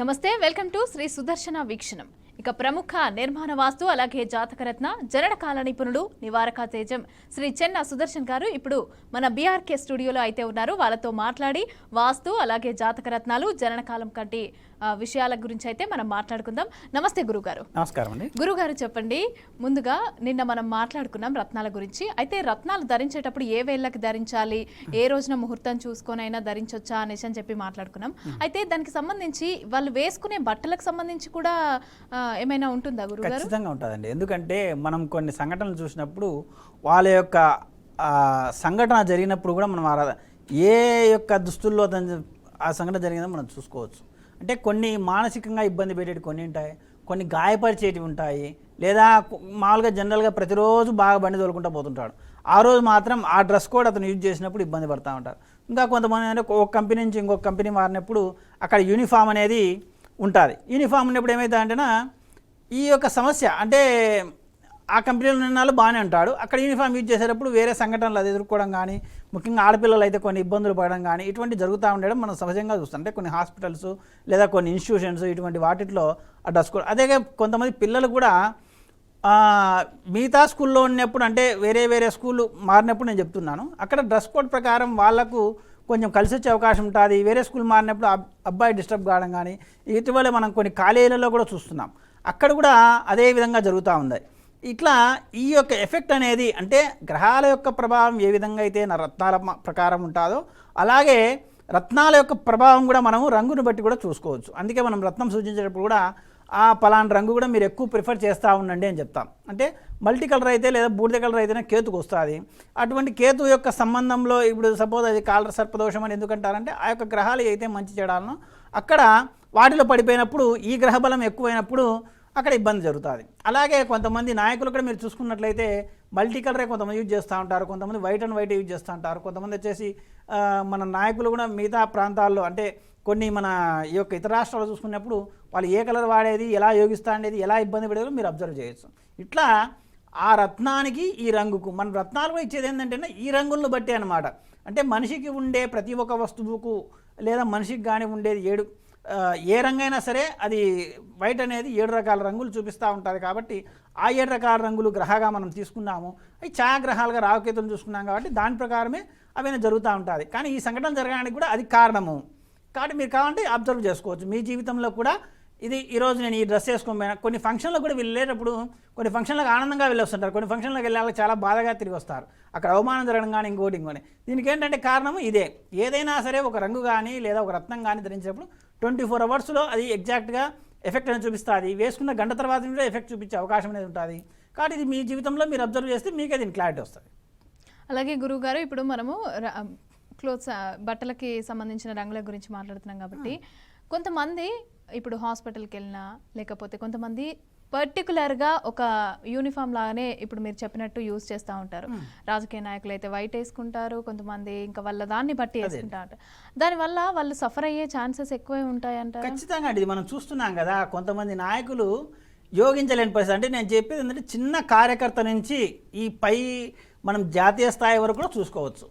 నమస్తే, welcome to Shri సుదర్శన వీక్షణం. ఇక ప్రముఖ నిర్మాణ వాస్తు అలాగే జాతకరత్న జననకాల నిపుణుడు నివారక తేజం శ్రీ చెన్న సుదర్శన్ గారు ఇప్పుడు మన బీఆర్కే స్టూడియోలో అయితే ఉన్నారు. వాళ్ళతో మాట్లాడి వాస్తు అలాగే జాతకరత్నాలు జననకాలం కంటి విషయాల గురించి అయితే మనం మాట్లాడుకుందాం. నమస్తే గురుగారు. నమస్కారం అండి. గురుగారు చెప్పండి, ముందుగా నిన్న మనం మాట్లాడుకున్నాం రత్నాల గురించి. అయితే రత్నాలు ధరించేటప్పుడు ఏ వేళ్ళకి ధరించాలి, ఏ రోజున ముహూర్తం చూసుకొని అయినా ధరించొచ్చా అనేసి అని చెప్పి మాట్లాడుకున్నాం. అయితే దానికి సంబంధించి వాళ్ళు వేసుకునే బట్టలకు సంబంధించి కూడా ఏమైనా ఉంటుందా గురుగారు? ఖచ్చితంగా ఉంటుందండి. ఎందుకంటే మనం కొన్ని సంఘటనలు చూసినప్పుడు వాళ్ళ యొక్క సంఘటన జరిగినప్పుడు కూడా మనం ఏ యొక్క దుస్తుల్లో ఆ సంఘటన జరిగిందో మనం చూసుకోవచ్చు. అంటే కొన్ని మానసికంగా ఇబ్బంది పెట్టేవి కొన్ని ఉంటాయి, కొన్ని గాయపరిచేటివి ఉంటాయి, లేదా మామూలుగా జనరల్గా ప్రతిరోజు బాగా బండి తోలుకుంటూ పోతుంటాడు, ఆ రోజు మాత్రం ఆ డ్రెస్ కోడ్ అతను యూజ్ చేసినప్పుడు ఇబ్బంది పడుతూ ఉంటారు. ఇంకా కొంతమంది అంటే ఒక కంపెనీ నుంచి ఇంకొక కంపెనీ మారినప్పుడు అక్కడ యూనిఫామ్ అనేది ఉంటుంది. యూనిఫామ్ ఉన్నప్పుడు ఏమవుతుందంటేనా ఈ యొక్క సమస్య అంటే ఆ కంపెనీలో నిన్నాళ్ళు బాగానే ఉంటాడు, అక్కడ యూనిఫామ్ యూజ్ చేసేటప్పుడు వేరే సంఘటనలు అది ఎదుర్కోవడం కానీ, ముఖ్యంగా ఆడపిల్లలు అయితే కొన్ని ఇబ్బందులు పడడం కానీ ఇటువంటి జరుగుతూ ఉండడం మనం సహజంగా చూస్తాం. అంటే కొన్ని హాస్పిటల్స్ లేదా కొన్ని ఇన్స్టిట్యూషన్స్ ఇటువంటి వాటిల్లో ఆ డ్రెస్ కోడ్. అదే కొంతమంది పిల్లలు కూడా మిగతా స్కూల్లో ఉన్నప్పుడు అంటే వేరే వేరే స్కూళ్ళు మారినప్పుడు నేను చెప్తున్నాను, అక్కడ డ్రెస్ కోడ్ ప్రకారం వాళ్ళకు కొంచెం కలిసి వచ్చే అవకాశం ఉంటుంది. వేరే స్కూల్ మారినప్పుడు అబ్బాయి డిస్టర్బ్ కావడం కానీ ఇటీవల మనం కొన్ని కాలేజీలలో కూడా చూస్తున్నాం, అక్కడ కూడా అదే విధంగా జరుగుతూ ఉంది. ఇట్లా ఈ యొక్క ఎఫెక్ట్ అనేది అంటే గ్రహాల యొక్క ప్రభావం ఏ విధంగా అయితే రత్నాల ప్రకారం ఉంటుందో అలాగే రత్నాల యొక్క ప్రభావం కూడా మనము రంగును బట్టి కూడా చూసుకోవచ్చు. అందుకే మనం రత్నం సూచించేటప్పుడు కూడా ఆ పలానా రంగు కూడా మీరు ఎక్కువ ప్రిఫర్ చేస్తూ ఉండండి అని చెప్తాం. అంటే మల్టీ కలర్ అయితే లేదా బూడిద కలర్ అయితేనే కేతుకు వస్తుంది. అటువంటి కేతు యొక్క సంబంధంలో ఇప్పుడు సపోజ్ అది కాలర సర్పదోషం అని ఎందుకంటారంటే ఆ యొక్క గ్రహాలు అయితే మంచి చెడాలను అక్కడ వాటిలో పడిపోయినప్పుడు ఈ గ్రహబలం ఎక్కువైనప్పుడు అక్కడ ఇబ్బంది జరుగుతుంది. అలాగే కొంతమంది నాయకులు కూడా మీరు చూసుకున్నట్లయితే మల్టీ కలరే కొంతమంది యూజ్ చేస్తూ ఉంటారు, కొంతమంది వైట్ అండ్ వైట్ యూజ్ చేస్తూ ఉంటారు, కొంతమంది వచ్చేసి మన నాయకులు కూడా మిగతా ప్రాంతాల్లో అంటే కొన్ని మన ఈ యొక్క ఇతర రాష్ట్రాలు చూసుకున్నప్పుడు వాళ్ళు ఏ కలర్ వాడేది, ఎలా యోగిస్తూ ఉండేది, ఎలా ఇబ్బంది పడేదో మీరు అబ్జర్వ్ చేయొచ్చు. ఇట్లా ఆ రత్నానికి ఈ రంగుకు మన రత్నాలు కూడా ఇచ్చేది ఏంటంటే ఈ రంగులను బట్టి అనమాట. అంటే మనిషికి ఉండే ప్రతి ఒక్క వస్తువుకు లేదా మనిషికి కానీ ఉండేది ఏ రంగైనా సరే అది వైట్ అనేది 7 రకాల రంగులు చూపిస్తూ ఉంటుంది. కాబట్టి ఆ 7 రకాల రంగులు గ్రహగా మనం తీసుకున్నాము, అవి ఛాయాగ్రహాలుగా రావుకేతులు చూసుకున్నాం కాబట్టి దాని ప్రకారమే అవన్నీ జరుగుతూ ఉంటుంది. కానీ ఈ సంఘటన జరగడానికి కూడా అది కారణము. కాబట్టి మీరు కావాలంటే అబ్జర్వ్ చేసుకోవచ్చు మీ జీవితంలో కూడా. ఇది ఈరోజు నేను ఈ డ్రెస్ వేసుకోకపోయినా కొన్ని ఫంక్షన్లకు కూడా వెళ్ళేటప్పుడు కొన్ని ఫంక్షన్లకు ఆనందంగా వెళ్ళొస్తుంటారు, కొన్ని ఫంక్షన్లకు వెళ్ళాలి చాలా బాధగా తిరిగి వస్తారు, అక్కడ అవమానం జరగడం కానీ ఇంకోటి దీనికి ఏంటంటే కారణము ఇదే. ఏదైనా సరే ఒక రంగు కానీ లేదా ఒక రత్నం కానీ ధరించినప్పుడు 24 అవర్స్లో అది ఎగ్జాక్ట్గా ఎఫెక్ట్ అనేది చూపిస్తుంది. వేసుకున్న గంట తర్వాత కూడా ఎఫెక్ట్ చూపించే అవకాశం అనేది ఉంటుంది. కాబట్టి ఇది మీ జీవితంలో మీరు అబ్జర్వ్ చేస్తే మీకే దీని క్లారిటీ వస్తుంది. అలాగే గురువుగారు, ఇప్పుడు మనము క్లోత్స్ బట్టలకి సంబంధించిన రంగుల గురించి మాట్లాడుతున్నాం కాబట్టి కొంతమంది ఇప్పుడు హాస్పిటల్కి వెళ్ళినా లేకపోతే కొంతమంది పర్టికులర్గా ఒక యూనిఫామ్ లాగానే ఇప్పుడు మీరు చెప్పినట్టు యూజ్ చేస్తూ ఉంటారు. రాజకీయ నాయకులు అయితే వైట్ వేసుకుంటారు, కొంతమంది ఇంకా వాళ్ళ దాన్ని బట్టి వేసుకుంటా ఉంటారు. దానివల్ల వాళ్ళు సఫర్ అయ్యే ఛాన్సెస్ ఎక్కువే ఉంటాయంటారు. ఖచ్చితంగా అండి, మనం చూస్తున్నాం కదా కొంతమంది నాయకులు యోగించలేని పరిస్థితి. అంటే నేను చెప్పేది ఏంటంటే చిన్న కార్యకర్త నుంచి ఈ పై మనం జాతీయ స్థాయి వరకు కూడా చూసుకోవచ్చు.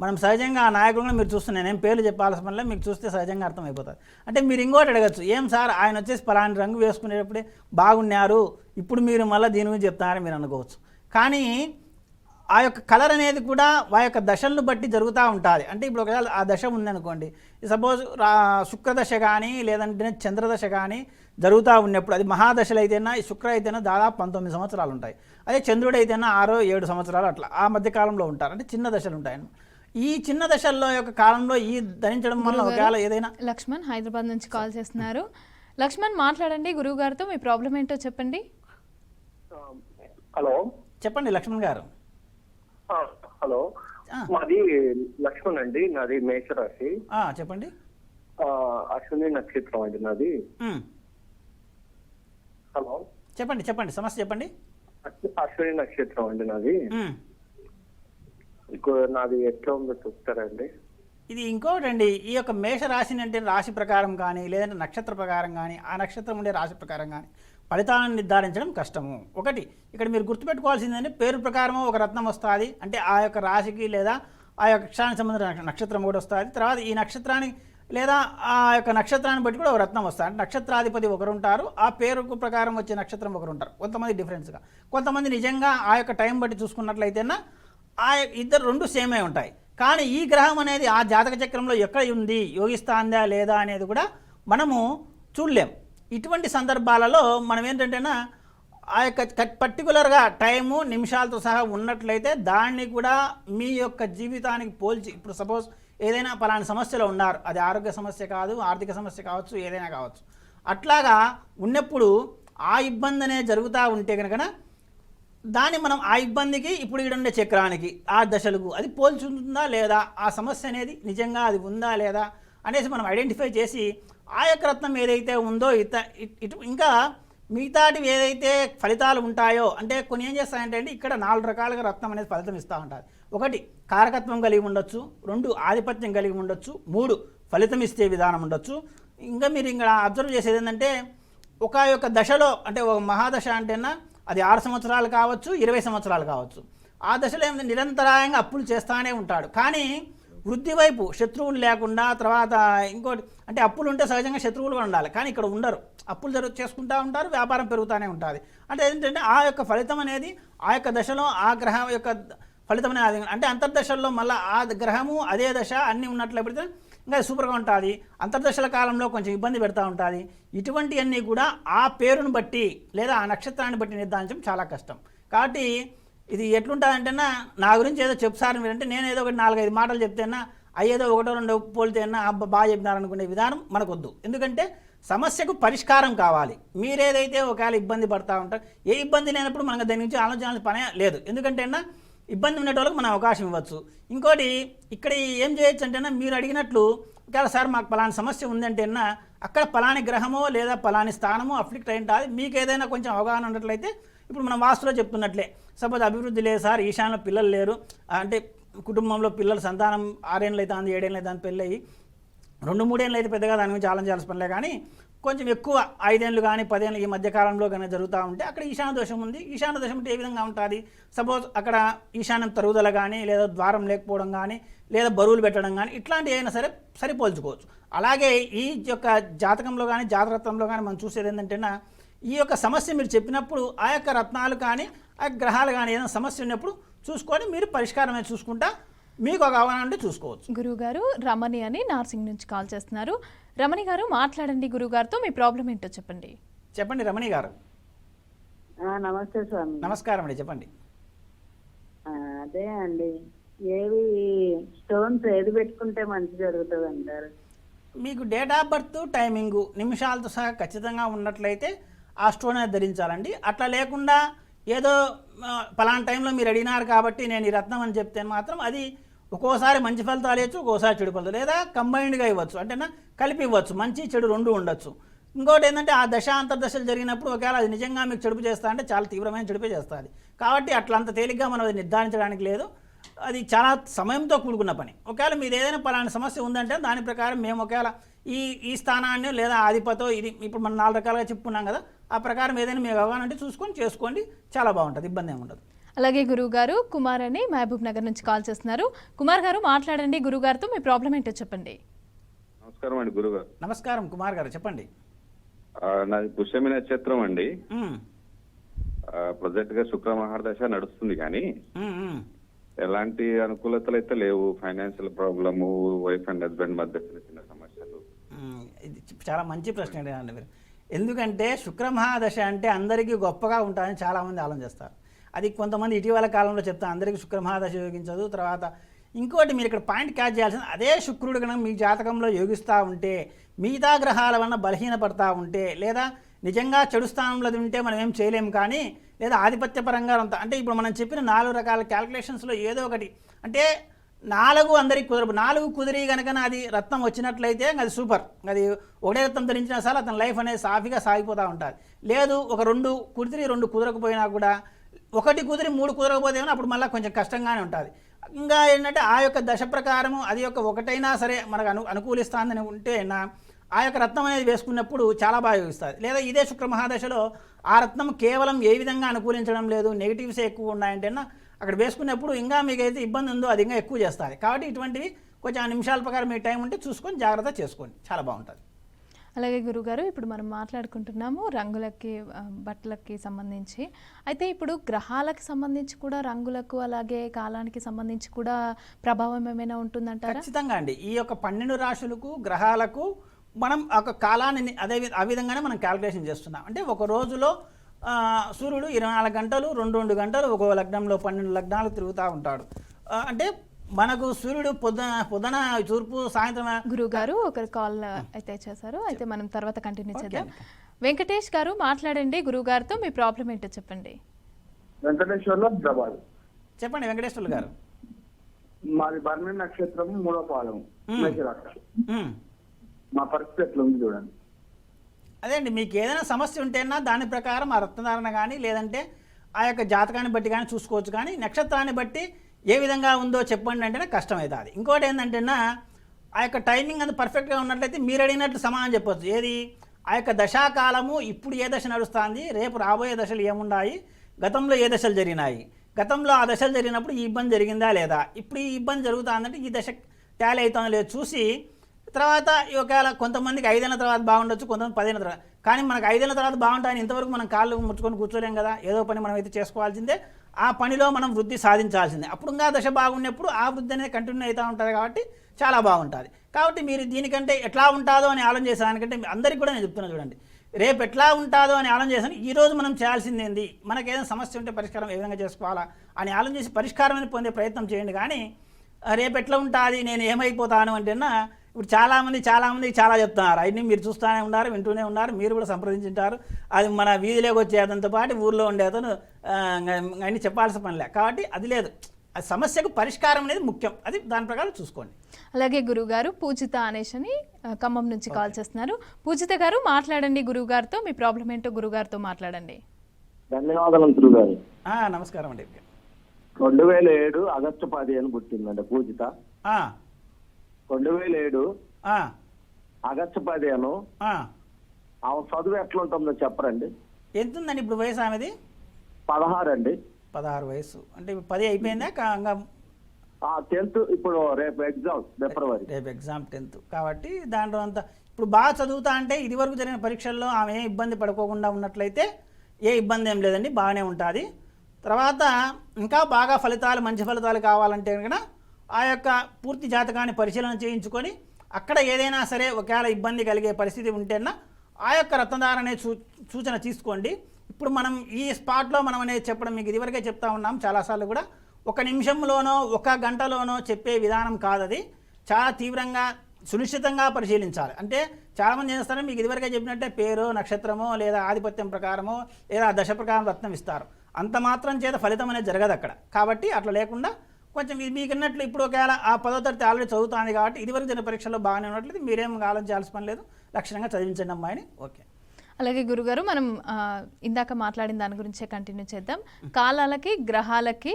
మనం సహజంగా ఆ నాయకులను మీరు చూస్తున్నాను, నేను పేర్లు చెప్పాల్సిన వల్ల మీకు చూస్తే సహజంగా అర్థమైపోతుంది. అంటే మీరు ఇంకోటి అడగచ్చు, ఏం సార్ ఆయన వచ్చేసి పలాంటి రంగు వేసుకునేటప్పుడే బాగున్నారు, ఇప్పుడు మీరు మళ్ళీ దీని గురించి చెప్తారని మీరు అనుకోవచ్చు. కానీ ఆ యొక్క కలర్ అనేది కూడా ఆ యొక్క దశలను బట్టి జరుగుతూ ఉంటుంది. అంటే ఇప్పుడు ఒకవేళ ఆ దశ ఉందనుకోండి, సపోజ్ శుక్రదశ కానీ లేదంటే చంద్రదశ కానీ జరుగుతూ ఉన్నప్పుడు అది మహాదశలు అయితేనా ఈ శుక్ర అయితేనా దాదాపు 19 సంవత్సరాలు ఉంటాయి, అదే చంద్రుడు అయితేనా 6-7 సంవత్సరాలు అట్లా ఆ మధ్యకాలంలో ఉంటారు. అంటే చిన్న దశలు ఉంటాయి. ఈ చిన్న దశల్లో యొక్క కాలంలో ఈ ధరించడం వల్ల ఒకవేళ ఏదైనా. లక్ష్మణ్ హైదరాబాద్ నుంచి కాల్ చేస్తున్నారు. లక్ష్మణ్ మాట్లాడండి, గురువు గారితో మీ ప్రాబ్లం ఏంటో చెప్పండి. హలో చెప్పండి లక్ష్మణ్ గారు. హలో, మాది లక్ష్మణ్ అండి, నాది మేషరాశి. చెప్పండి. అశ్విని నక్షత్రం అండి నాది. హలో చెప్పండి చెప్పండి సమస్య చెప్పండి. అశ్విని నక్షత్రం అండి నాది. నాది ఎట్లా ఉందో చూస్తారండి. ఇది ఇంకోటండి, ఈ యొక్క మేషరాశిని అంటే రాశి ప్రకారం కానీ లేదంటే నక్షత్ర ప్రకారం కానీ ఆ నక్షత్రం ఉండే రాశి ప్రకారం కానీ ఫలితాలను నిర్ధారించడం కష్టము. ఒకటి ఇక్కడ మీరు గుర్తుపెట్టుకోవాల్సిందంటే పేరు ప్రకారము ఒక రత్నం వస్తుంది, అంటే ఆ యొక్క రాశికి లేదా ఆ యొక్క అక్షరానికి సంబంధించిన నక్షత్రం కూడా వస్తుంది. తర్వాత ఈ నక్షత్రానికి లేదా ఆ యొక్క నక్షత్రాన్ని బట్టి కూడా ఒక రత్నం వస్తుంది. అంటే నక్షత్రాధిపతి ఒకరు ఉంటారు, ఆ పేరుకు ప్రకారం వచ్చే నక్షత్రం ఒకరు ఉంటారు, కొంతమంది డిఫరెన్స్గా. కొంతమంది నిజంగా ఆ యొక్క టైం బట్టి చూసుకున్నట్లయితేనా ఆ ఇద్దరు రెండు సేమే ఉంటాయి. కానీ ఈ గ్రహం అనేది ఆ జాతక చక్రంలో ఎక్కడ ఉంది, యోగిస్తాందా లేదా అనేది కూడా మనము చూడలేం. ఇటువంటి సందర్భాలలో మనం ఏంటంటేనా ఆ యొక్క పర్టికులర్గా టైము నిమిషాలతో సహా ఉన్నట్లయితే దాన్ని కూడా మీ యొక్క జీవితానికి పోల్చి, ఇప్పుడు సపోజ్ ఏదైనా పలానా సమస్యలో ఉన్నారు, అది ఆరోగ్య సమస్య కాదు, ఆర్థిక సమస్య కావచ్చు, ఏదైనా కావచ్చు, అట్లాగా ఉన్నప్పుడు ఆ ఇబ్బంది అనేది జరుగుతూ ఉంటే కనుక దాన్ని మనం ఆ ఇబ్బందికి ఇప్పుడు ఈడుండే చక్రానికి ఆ దశలకు అది పోల్చుంటుందా లేదా, ఆ సమస్య అనేది నిజంగా అది ఉందా లేదా అనేసి మనం ఐడెంటిఫై చేసి ఆ యొక్క రత్నం ఏదైతే ఉందో ఇటు ఇంకా మిగతాటివి ఏదైతే ఫలితాలు ఉంటాయో, అంటే కొన్ని ఏం చేస్తాయంటే అండి ఇక్కడ 4 రకాలుగా రత్నం అనేది ఫలితం ఇస్తూ ఉంటుంది. 1 కారకత్వం కలిగి ఉండొచ్చు, 2 ఆధిపత్యం కలిగి ఉండొచ్చు, 3 ఫలితం ఇచ్చే విధానం ఉండొచ్చు. ఇంకా మీరు ఇక్కడ అబ్జర్వ్ చేసేది ఏంటంటే ఒక యొక్క దశలో, అంటే ఒక మహాదశ అంటేనా అది 6 సంవత్సరాలు కావచ్చు, 20 సంవత్సరాలు కావచ్చు, ఆ దశలో ఏమైనా నిరంతరాయంగా అప్పులు చేస్తూనే ఉంటాడు. కానీ వృద్ధి వైపు శత్రువులు లేకుండా, తర్వాత ఇంకోటి అంటే అప్పులు ఉంటే సహజంగా శత్రువులు కూడా ఉండాలి, కానీ ఇక్కడ ఉండరు, అప్పులు చేసుకుంటూ ఉంటారు, వ్యాపారం పెరుగుతూనే ఉంటుంది. అంటే ఏంటంటే ఆ యొక్క ఫలితం అనేది ఆ యొక్క దశలో ఆ గ్రహం యొక్క ఫలితం అనేది అంటే అంతర్దశల్లో మళ్ళీ ఆ గ్రహము అదే దశ అన్నీ ఉన్నట్లయితే ఇంకా సూపర్గా ఉంటుంది. అంతర్దశల కాలంలో కొంచెం ఇబ్బంది పెడతా ఉంటుంది. ఇటువంటివన్నీ కూడా ఆ పేరును బట్టి లేదా ఆ నక్షత్రాన్ని బట్టి నిర్ధారించడం చాలా కష్టం. కాబట్టి ఇది ఎట్లుంటుందంటేనా నా గురించి ఏదో చెప్తారు మీరంటే నేను ఏదో ఒకటి 4-5 మాటలు చెప్తేనా అయ్యేదో 1-2 పోలితేనా బాగా చెప్పినారనుకునే విధానం మనకొద్దు. ఎందుకంటే సమస్యకు పరిష్కారం కావాలి. మీరేదైతే ఒకవేళ ఇబ్బంది పడతా ఉంటారు, ఏ ఇబ్బంది లేనప్పుడు మనకు దాని నుంచి ఆలోచించాల్సిన పనే లేదు. ఎందుకంటే ఇబ్బంది ఉండేటోళ్ళకి మనం అవకాశం ఇవ్వచ్చు. ఇంకోటి ఇక్కడ ఏం చేయొచ్చు అంటేనా మీరు అడిగినట్లు ఒకవేళ సార్ మాకు పలాని సమస్య ఉందంటేనా అక్కడ పలాని గ్రహమో లేదా పలాని స్థానమో అఫ్లిక్ట్ అయి ఉంటుంది. మీకు ఏదైనా కొంచెం అవగాహన ఉన్నట్లయితే ఇప్పుడు మనం వాస్తులో చెప్తున్నట్లే సపోజ్ అభివృద్ధి లేదు సార్, ఈశాన్యంలో పిల్లలు లేరు, అంటే కుటుంబంలో పిల్లల సంతానం 6 ఏళ్ళు అయితే 7 ఏళ్ళు అయితే పెళ్ళి అయ్యి 2-3 ఏళ్ళు అయితే పెద్దగా దాని గురించి ఆలోచించాల్సిన పనిలే. కానీ కొంచెం ఎక్కువ 5 ఏళ్ళు కానీ 10 ఏళ్ళు ఈ మధ్యకాలంలో కానీ జరుగుతూ ఉంటే అక్కడ ఈశాన్య దోషం ఉంది. ఈశాన్య దోషం అంటే ఏ విధంగా ఉంటుంది, సపోజ్ అక్కడ ఈశాన్యం తరుగుదల కానీ లేదా ద్వారం లేకపోవడం కానీ లేదా బరువులు పెట్టడం కానీ ఇట్లాంటివి అయినా సరే సరిపోల్చుకోవచ్చు. అలాగే ఈ యొక్క జాతకంలో కానీ జాతరత్నంలో కానీ మనం చూసేది ఏంటంటేనా ఈ యొక్క సమస్య మీరు చెప్పినప్పుడు ఆ యొక్క రత్నాలు కానీ ఆ గ్రహాలు కానీ ఏదైనా సమస్య ఉన్నప్పుడు చూసుకొని మీరు పరిష్కారమే చూసుకుంటా మీకు ఒక అవగాహన ఉంటే చూసుకోవచ్చు. గురువుగారు రమణి అని నార్సింగ్ నుంచి కాల్ చేస్తున్నారు. రమణి గారు మాట్లాడండి, గురువుగారితో మీ ప్రాబ్లం ఏంటో చెప్పండి. చెప్పండి రమణి గారు. నమస్తే స్వామి. నమస్కారం అండి, చెప్పండి. అదే అండి, ఏవి స్టోన్స్ ఏది పెట్టుకుంటే మంచి జరుగుతుంది అంటారు? మీకు డేట్ ఆఫ్ బర్త్ టైమింగు నిమిషాలతో సహా ఖచ్చితంగా ఉన్నట్లయితే ఆ స్టోన్ అనేది ధరించాలండి. అట్లా లేకుండా ఏదో పలానా టైంలో మీరు అడిగినారు కాబట్టి నేను ఈ రత్నం అని చెప్తే మాత్రం అది ఒక్కోసారి మంచి ఫలితాలు ఇవ్వచ్చు, ఒక్కోసారి చెడు ఫలితాలు, లేదా కంబైన్డ్గా ఇవ్వచ్చు, అంటేనా కలిపి ఇవ్వచ్చు, మంచి చెడు 2 ఉండొచ్చు. ఇంకోటి ఏంటంటే ఆ దశ అంతర్దశలు జరిగినప్పుడు ఒకవేళ అది నిజంగా మీకు చెడుపు చేస్తా అంటే చాలా తీవ్రమైన చెడుపే చేస్తుంది. కాబట్టి అట్లా అంత తేలిగ్గా మనం అది నిర్ధారించడానికి లేదు, అది చాలా సమయంతో కూడుకున్న పని. ఒకవేళ మీరు ఏదైనా పలానా సమస్య ఉందంటే దాని ప్రకారం మేము ఒకవేళ ఈ స్థానాన్ని లేదా ఆధిపతో ఇది ఇప్పుడు మనం 4 రకాలుగా చెప్పుకున్నాం కదా, ఆ ప్రకారం ఏదైనా మీకు అవగాహన అంటే చూసుకొని చేసుకోండి, చాలా బాగుంటుంది, ఇబ్బంది ఏమి ఉండదు. అలాగే గురువుగారు కుమార్ అని మహబూబ్ నగర్ నుంచి కాల్ చేస్తున్నారు. కుమార్ గారు మాట్లాడండి, గురువుగారితో మీ ప్రాబ్లం ఏంటో చెప్పండి. నమస్కారం అండి గురుగారు. నమస్కారం కుమార్ గారు, చెప్పండి. నాది పుష్యమి నక్షత్రం అండి. ప్రజెంట్ గా శుక్ర మహాదశ నడుస్తుంది, కానీ ఎలాంటి అనుకూలతలు అయితే లేవు. Financial problem, wife and husband మధ్య చిన్న సమస్యలు. ఇది చాలా మంచి ప్రశ్న అండి మీరు. ఎందుకంటే శుక్ర మహాదశ అంటే అందరికీ గొప్పగా ఉంటుందని చాలామంది ఆలోచిస్తారు. అది కొంతమంది ఇటీవల కాలంలో చెప్తాను అందరికీ శుక్ర మహాదశ యోగించదు. తర్వాత ఇంకోటి మీరు ఇక్కడ పాయింట్ క్యాచ్ చేయాల్సింది, అదే శుక్రుడు కనుక మీ జాతకంలో యోగిస్తూ ఉంటే, మిగతా గ్రహాల వలన బలహీనపడతా ఉంటే, లేదా నిజంగా చెడు స్థానంలో ఉంటే మనం ఏం చేయలేము. కానీ లేదా ఆధిపత్యపరంగా అంత అంటే ఇప్పుడు మనం చెప్పిన 4 రకాల క్యాల్కులేషన్స్లో ఏదో ఒకటి అంటే 4 అందరికి కుదరదు. 4 కుదిరి కనుక అది రత్నం వచ్చినట్లయితే అది సూపర్, అది ఒకటే రత్నం ధరించినా సరే అతని లైఫ్ అనేది సాఫీగా సాగిపోతూ ఉంటుంది. లేదు ఒక 2 కుదిరి 2 కుదరకపోయినా కూడా 1 కుదిరి 3 కుదరకపోతే అప్పుడు మళ్ళీ కొంచెం కష్టంగానే ఉంటుంది. ఇంకా ఏంటంటే ఆ యొక్క దశ ప్రకారము అది యొక్క ఒకటైనా సరే మనకు అనుకూలిస్తుందని ఉంటే ఆ యొక్క రత్నం అనేది వేసుకున్నప్పుడు చాలా బాగా యోగిస్తుంది. లేదా ఇదే శుక్ర మహాదశలో ఆ రత్నం కేవలం ఏ విధంగా అనుకూలించడం లేదు, నెగిటివ్సే ఎక్కువ ఉన్నాయంటే అక్కడ వేసుకున్నప్పుడు ఇంకా మీకైతే ఇబ్బంది ఉందో అది ఇంకా ఎక్కువ చేస్తుంది. కాబట్టి ఇటువంటివి కొంచెం ఆ నిమిషాల ప్రకారం మీ టైం ఉంటే చూసుకొని జాగ్రత్త చేసుకోండి, చాలా బాగుంటుంది. అలాగే గురుగారు ఇప్పుడు మనం మాట్లాడుకుంటున్నాము రంగులకి బట్టలకి సంబంధించి. అయితే ఇప్పుడు గ్రహాలకు సంబంధించి కూడా రంగులకు అలాగే కాలానికి సంబంధించి కూడా ప్రభావం ఏమైనా ఉంటుందంటారా? ఖచ్చితంగా అండి. ఈ యొక్క 12 రాశులకు గ్రహాలకు మనం ఒక కాలాన్ని ఆ విధంగానే మనం క్యాలిక్యులేషన్ చేస్తున్నాం. అంటే ఒక రోజులో సూర్యుడు 24 గంటలు 2 గంటలు ఒక లగ్నంలో 12 లగ్నాలు తిరుగుతూ ఉంటాడు. అంటే మనకు సూర్యుడు పొద్దున తూర్పు సాయంత్రం. గురుగారు ఒకరు కాల్ అయితే చేశారు, అయితే మనం తర్వాత కంటిన్యూ చేద్దాం. వెంకటేష్ గారు మాట్లాడండి గురుగారితో, మీ ప్రాబ్లం ఏంటో చెప్పండి. వెంకటేశ్వర్లో హైదరాబాద్. చెప్పండి వెంకటేశ్వర్లు గారు. మాది భరణి నక్షత్రం 3వ పాదం. మా పరిస్థితి ఎట్లా ఉంది చూడండి. అదే అండి, మీకు ఏదైనా సమస్య ఉంటేనా దాని ప్రకారం ఆ రత్నధారణ కానీ లేదంటే ఆ యొక్క జాతకాన్ని బట్టి కానీ చూసుకోవచ్చు. కానీ నక్షత్రాన్ని బట్టి ఏ విధంగా ఉందో చెప్పండి అంటేనే కష్టమవుతుంది. ఇంకోటి ఏంటంటేనా ఆ యొక్క టైమింగ్ అంత పర్ఫెక్ట్గా ఉన్నట్లయితే మీరు అడిగినట్లు సమానం చెప్పొచ్చు. ఏది ఆ యొక్క దశాకాలము ఇప్పుడు ఏ దశ నడుస్తుంది, రేపు రాబోయే దశలు ఏమున్నాయి, గతంలో ఏ దశలు జరిగినాయి, గతంలో ఆ దశలు జరిగినప్పుడు ఈ ఇబ్బంది జరిగిందా లేదా, ఇప్పుడు ఈ ఇబ్బంది జరుగుతుందంటే ఈ దశ టాలీ అవుతుందో లేదో చూసి తర్వాత ఒకవేళ కొంతమందికి 5 ఏళ్ళ తర్వాత బాగుండొచ్చు, కొంతమంది 10 ఏళ్ళ తర్వాత. కానీ మనకు 5 ఏళ్ళ తర్వాత బాగుంటాయని ఇంతవరకు మనం కాళ్ళు ముట్టుకొని కూర్చోలేం కదా. ఏదో పని మనం అయితే చేసుకోవాల్సిందే, ఆ పనిలో మనం వృద్ధి సాధించాల్సిందే. అప్పుడు ఇంకా దశ బాగున్నప్పుడు ఆ వృద్ధి అనేది కంటిన్యూ అవుతూ ఉంటుంది కాబట్టి చాలా బాగుంటుంది. కాబట్టి మీరు దీనికంటే ఎట్లా ఉంటుందో అని ఆలోచన చేసేదానికంటే అందరికీ కూడా నేను చెప్తున్నా చూడండి, రేపు ఎట్లా ఉంటుందో అని ఆలోచన చేశాను. ఈరోజు మనం చేయాల్సింది ఏంది, మనకు ఏదైనా సమస్య ఉంటే పరిష్కారం ఏ విధంగా చేసుకోవాలా అని ఆలోచన చేసి పరిష్కారం పొందే ప్రయత్నం చేయండి. కానీ రేపు ఎట్లా ఉంటుంది, నేను ఏమైపోతాను అంటేనా ఇప్పుడు చాలామంది చాలా చెప్తున్నారు. అవన్నీ మీరు చూస్తూనే ఉన్నారు, వింటూనే ఉన్నారు, మీరు కూడా సంప్రదించుంటారు. అది మన వీధిలోకి వచ్చే అతనితో పాటు ఊర్లో ఉండే అతను అన్నీ చెప్పాల్సిన పనిలే. కాబట్టి అది లేదు, అది సమస్యకు పరిష్కారం అనేది ముఖ్యం, అది దాని ప్రకారం చూసుకోండి. అలాగే గురుగారు పూజిత అనేషని ఖమ్మం నుంచి కాల్ చేస్తున్నారు. పూజిత గారు మాట్లాడండి గురుగారితో, మీ ప్రాబ్లం ఏంటో గురుగారితో మాట్లాడండి. ధన్యవాదాలు గురుగారు. నమస్కారం అండి. 2007 ఆగస్టు 15 పుట్టిందండి పూజిత. 2007 ఆగస్టు 15. ఆమె చదువు ఎట్లా ఉంటుందో చెప్పరండి. ఎంత ఉందండి ఇప్పుడు వయసు ఆమెది? 16 అండి. 16 వయసు అంటే 10 అయిపోయిందా? 10th ఇప్పుడు రేపు ఎగ్జామ్ ఫిబ్రవరి. రేపు ఎగ్జామ్ 10th కాబట్టి దాంట్లో అంతా ఇప్పుడు బాగా చదువుతా అంటే ఇదివరకు జరిగిన పరీక్షల్లో ఆమె ఏ ఇబ్బంది పడుకోకుండా ఉన్నట్లయితే ఏ ఇబ్బంది ఏం లేదండి, బాగానే ఉంటుంది. తర్వాత ఇంకా బాగా మంచి ఫలితాలు కావాలంటే కనుక ఆ యొక్క పూర్తి జాతకాన్ని పరిశీలన చేయించుకొని అక్కడ ఏదైనా సరే ఒకవేళ ఇబ్బంది కలిగే పరిస్థితి ఉంటేనా ఆ యొక్క రత్నధారణ సూచన తీసుకోండి. ఇప్పుడు మనం ఈ స్పాట్లో మనం అనేది చెప్పడం మీకు ఇదివరకే చెప్తా ఉన్నాం చాలాసార్లు కూడా, 1 నిమిషంలోనో 1 గంటలోనో చెప్పే విధానం కాదది. చాలా తీవ్రంగా సునిశ్చితంగా పరిశీలించాలి. అంటే చాలామంది చేస్తారో మీకు ఇదివరకే చెప్పినట్టే పేరు నక్షత్రమో లేదా ఆధిపత్యం ప్రకారమో లేదా దశ ప్రకారం రత్నం ఇస్తారు. అంత మాత్రం చేత ఫలితం అనేది జరగదు అక్కడ. కాబట్టి అట్లా లేకుండా కొంచెం మీకు అన్నట్లు ఇప్పుడు ఒకవేళ ఆ 10వ తరగతి ఆల్రెడీ చదువుతుంది కాబట్టి ఇదివరకు జరిగిన పరీక్షల్లో బాగానే ఉన్నట్లయితే మీరేం ఆలోచించాల్సిన పని లేదు, లక్షణంగా చదివించండి అమ్మాయిని. ఓకే. అలాగే గురుగారు మనం ఇందాక మాట్లాడిన దాని గురించే కంటిన్యూ చేద్దాం. కాలాలకి గ్రహాలకి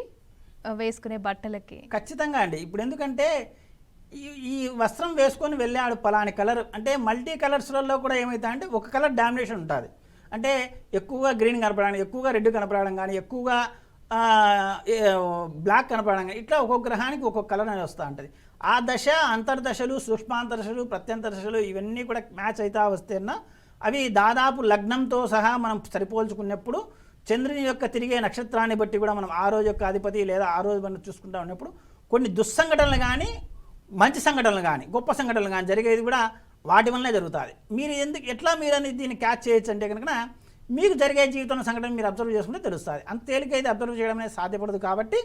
వేసుకునే బట్టలకి ఖచ్చితంగా అండి. ఇప్పుడు ఎందుకంటే ఈ వస్త్రం వేసుకొని వెళ్ళాడు పలాని కలర్ అంటే మల్టీ కలర్స్లలో కూడా ఏమవుతా అంటే ఒక కలర్ డామినేషన్ ఉంటుంది. అంటే ఎక్కువగా గ్రీన్ కనపడడం, ఎక్కువగా రెడ్ కనపడడం కానీ, ఎక్కువగా బ్లాక్ కనపడడం కానీ, ఇట్లా ఒక్కొక్క గ్రహానికి ఒక్కొక్క కలర్ అనేది వస్తూ ఉంటుంది. ఆ దశ అంతర్దశలు సూక్ష్మాంతర్దశలు ప్రత్యంతర్దశలు ఇవన్నీ కూడా మ్యాచ్ అవుతా వస్తేనా అవి దాదాపు లగ్నంతో సహా మనం సరిపోల్చుకున్నప్పుడు చంద్రుని యొక్క తిరిగే నక్షత్రాన్ని బట్టి కూడా మనం ఆ రోజు యొక్క అధిపతి లేదా ఆ రోజు మనం చూసుకుంటా ఉన్నప్పుడు కొన్ని దుస్సంఘటనలు కానీ మంచి సంఘటనలు కానీ గొప్ప సంఘటనలు కానీ జరిగేది కూడా వాటి వల్లనే జరుగుతుంది. మీరు ఎట్లా మీరు అనేది దీన్ని క్యాచ్ చేయొచ్చు అంటే కనుక మీకు జరిగే జీవితంలో సంఘటన మీరు అబ్జర్వ్ చేసుకుంటే తెలుస్తుంది. అంత తేలికైతే అబ్జర్వ్ చేయడం అనేది సాధ్యపడదు. కాబట్టి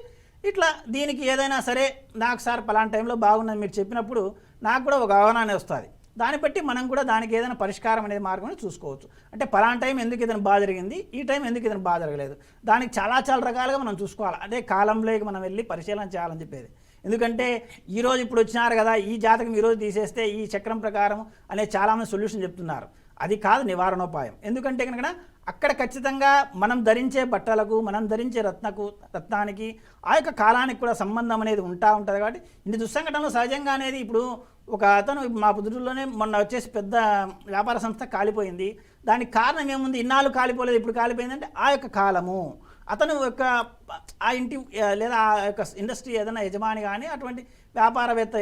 ఇట్లా దీనికి ఏదైనా సరే నాకు సార్ పలానా టైంలో బాగున్నది మీరు చెప్పినప్పుడు నాకు కూడా ఒక అవగాహన వస్తుంది. దాన్ని బట్టి మనం కూడా దానికి ఏదైనా పరిష్కారం అనేది మార్గం చూసుకోవచ్చు. అంటే పలానా టైం ఎందుకు ఇతను బాగా జరిగింది, ఈ టైం ఎందుకు ఇతను బాగా జరగలేదు, దానికి చాలా రకాలుగా మనం చూసుకోవాలి. అదే కాలంలోకి మనం వెళ్ళి పరిశీలన చేయాలని చెప్పేది. ఎందుకంటే ఈరోజు ఇప్పుడు వచ్చినారు కదా, ఈ జాతకం ఈరోజు తీసేస్తే ఈ చక్రం ప్రకారం అనే చాలామంది సొల్యూషన్ చెప్తున్నారు. అది కాదు నివారణోపాయం. ఎందుకంటే కనుక అక్కడ ఖచ్చితంగా మనం ధరించే బట్టలకు మనం ధరించే రత్నానికి ఆ యొక్క కాలానికి కూడా సంబంధం అనేది ఉంటుంది. కాబట్టి ఇన్ని దుస్సంఘటనలు సహజంగా అనేది ఇప్పుడు ఒక అతను మా పుదురులోనే మొన్న వచ్చేసి పెద్ద వ్యాపార సంస్థ కాలిపోయింది. దానికి కారణం ఏముంది, ఇన్నాళ్ళు కాలిపోలేదు ఇప్పుడు కాలిపోయిందంటే ఆ యొక్క కాలము, అతను యొక్క ఆ ఇంటి లేదా ఆ యొక్క ఇండస్ట్రీ ఏదైనా యజమాని కానీ అటువంటి వ్యాపారవేత్త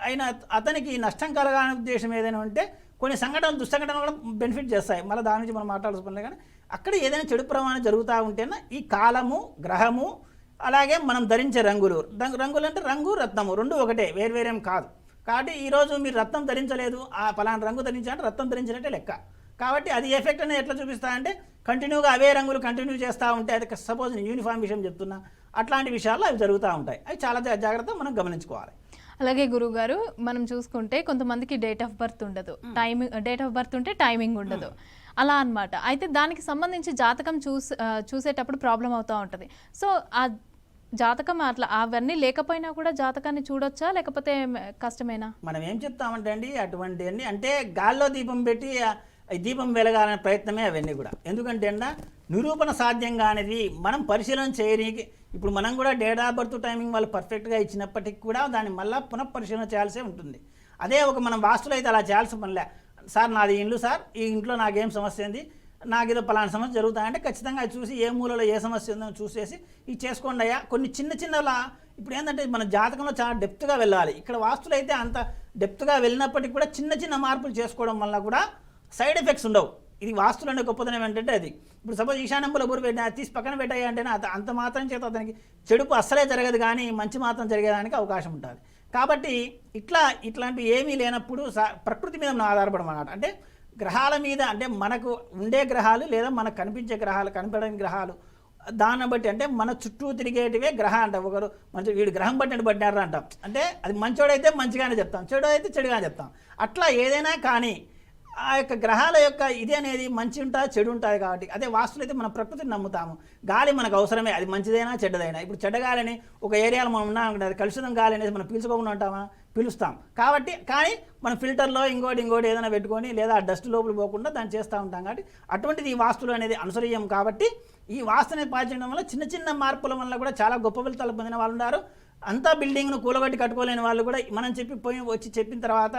అయిన అతనికి నష్టం కలగానే ఉద్దేశం ఏదైనా ఉంటే కొన్ని సంఘటనలు దుస్సంఘటనలు కూడా బెనిఫిట్ చేస్తాయి. మళ్ళీ దాని నుంచి మనం మాట్లాడుకోలేదు. కానీ అక్కడ ఏదైనా చెడు ప్రమాణం జరుగుతూ ఉంటేనే ఈ కాలము, గ్రహము, అలాగే మనం ధరించే రంగులు అంటే రంగు రత్నము రెండు ఒకటే, వేరేం కాదు. కాబట్టి ఈరోజు మీరు రత్నం ధరించలేదు, ఆ పలానా రంగు ధరించాలంటే రత్నం ధరించినట్టే లెక్క. కాబట్టి అది ఎఫెక్ట్ అనేది ఎట్లా చూపిస్తా అంటే కంటిన్యూగా అవే రంగులు కంటిన్యూ చేస్తూ ఉంటే, అది సపోజ్ నేను యూనిఫామ్ విషయం చెప్తున్నా, అట్లాంటి విషయాల్లో అవి జరుగుతూ ఉంటాయి. అవి చాలా జాగ్రత్త మనం గమనించుకోవాలి. అలాగే గురువుగారు మనం చూసుకుంటే కొంతమందికి డేట్ ఆఫ్ బర్త్ ఉండదు, డేట్ ఆఫ్ బర్త్ ఉంటే టైమింగ్ ఉండదు, అలా అన్నమాట. అయితే దానికి సంబంధించి జాతకం చూసేటప్పుడు ప్రాబ్లం అవుతూ ఉంటుంది. సో ఆ జాతకం అట్లా అవన్నీ లేకపోయినా కూడా జాతకాన్ని చూడొచ్చా, లేకపోతే కష్టమేనా? మనం ఏం చెప్తామంటే అండి, అటువంటి అన్ని అంటే గాల్లో దీపం పెట్టి దీపం వెలగాలనే ప్రయత్నమే అవన్నీ కూడా. ఎందుకంటే అన్న నిరూపణ సాధ్యం కానిది మనం పరిశీలన చేయడానికి ఇప్పుడు మనం కూడా డేట్ ఆఫ్ బర్త్ టైమింగ్ వాళ్ళు పర్ఫెక్ట్గా ఇచ్చినప్పటికీ కూడా దాన్ని మళ్ళీ పునఃపరిశీలన చేయాల్సి ఉంటుంది. అదే ఒక మనం వాస్తులు అయితే అలా చేయాల్సిన పనిలే. సార్ నాది ఇల్లు సార్, ఈ ఇంట్లో నాకేం సమస్య ఏంది, నాకు ఏదో పలానా సమస్య జరుగుతాయంటే ఖచ్చితంగా అది చూసి ఏ మూలలో ఏ సమస్య ఉందో చూసేసి ఇది చేసుకోండి అయ్యా. కొన్ని చిన్నలా ఇప్పుడు ఏంటంటే మన జాతకంలో చాలా డెప్త్గా వెళ్ళాలి. ఇక్కడ వాస్తులు అయితే అంత డెప్త్గా వెళ్ళినప్పటికీ కూడా చిన్న మార్పులు చేసుకోవడం వల్ల కూడా సైడ్ ఎఫెక్ట్స్ ఉండవు. ఇది వాస్తులు అనే గొప్పదనం ఏంటంటే అది ఇప్పుడు సపోజ్ ఈశాన్యంలో బుర్ర పెట్టినా తీసి పక్కన పెట్టాయి అంటేనే అంత మాత్రం చేత అతనికి చెడుపు అస్సలే జరగదు, కానీ మంచి మాత్రం జరిగేదానికి అవకాశం ఉంటుంది. కాబట్టి ఇట్లాంటివి ఏమీ లేనప్పుడు ప్రకృతి మీద మనం ఆధారపడమన్నమాట. అంటే గ్రహాల మీద, అంటే మనకు ఉండే గ్రహాలు లేదా మనకు కనిపించే గ్రహాలు, కనిపించని గ్రహాలు, దాన్ని బట్టి అంటే మన చుట్టూ తిరిగేటివే గ్రహం అంటాం. ఒకరు మంచి వీడు గ్రహం బట్టి పడ్డారు అంటాం, అంటే అది మంచోడైతే మంచిగానే చెప్తాం, చెడు అయితే చెడుగానే చెప్తాం. అట్లా ఏదైనా కానీ ఆ యొక్క గ్రహాల యొక్క ఇది అనేది మంచి ఉంటుంది చెడు ఉంటుంది. కాబట్టి అదే వాస్తులు అయితే మన ప్రకృతిని నమ్ముతాము. గాలి మనకు అవసరమే, అది మంచిదైనా చెడ్డదైనా. ఇప్పుడు చెడ్డ గాలిని ఒక ఏరియాలో మనం ఉన్నాం, అది కలుషితం గాలి అనేది మనం పీల్చుకోకుండా ఉంటామా, పిలుస్తాం. కాబట్టి కానీ మనం ఫిల్టర్లో ఇంకోటి ఏదైనా పెట్టుకొని లేదా డస్ట్ లోపల పోకుండా దాన్ని చేస్తూ ఉంటాం. కాబట్టి అటువంటిది ఈ వాస్తులు అనేది అనుసరీయం. కాబట్టి ఈ వాస్తుని పాటించడం వల్ల చిన్న మార్పుల వల్ల కూడా చాలా గొప్ప ఫలితాలు పొందిన వాళ్ళు ఉన్నారు. అంతా బిల్డింగ్ను కూలగొట్టి కట్టుకోలేని వాళ్ళు కూడా మనం వచ్చి చెప్పిన తర్వాత